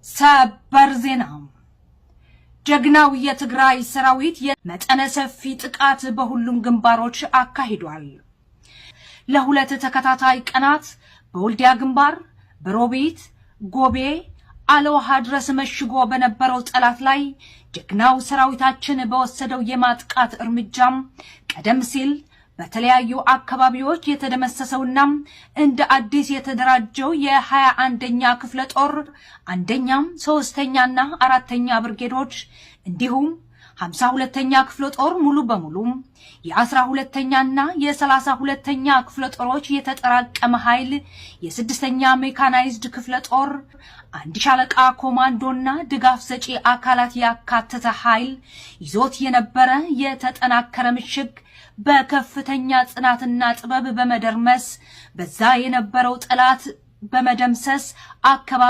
ሰበር ዜና ጀግናው የትግራይ ሰራዊት የመጠነ ሰፊ ጥቃት በሁሉም ግንባሮች አካሂዷል። ለሁለት ተከታታይ ቀናት በወልዲያ ግንባር፣ በሮቢት፣ ጎቤ፣ አለውሃ ድረስ መሽጎ በነበረው ጠላት ላይ ጀግናው ሰራዊታችን በወሰደው የማጥቃት እርምጃም ቀደም ሲል በተለያዩ አካባቢዎች የተደመሰሰውና እንደ አዲስ የተደራጀው የ21ኛ ክፍለ ጦር አንደኛም 3ኛና 4ኛ ብርጌዶች እንዲሁም 52ኛ ክፍለ ጦር ሙሉ በሙሉ የ12ኛና የ32ኛ ክፍለ ጦሮች የተጠራቀመ ኃይል የ6ኛ ሜካናይዝድ ክፍለ ጦር አንድ ሻለቃ ኮማንዶና ድጋፍ ሰጪ አካላት ያካተተ ኃይል ይዞት የነበረ የተጠናከረ ምሽግ በከፍተኛ ጽናትና ጥበብ በመደርመስ በዛ የነበረው ጠላት በመደምሰስ አካባቢ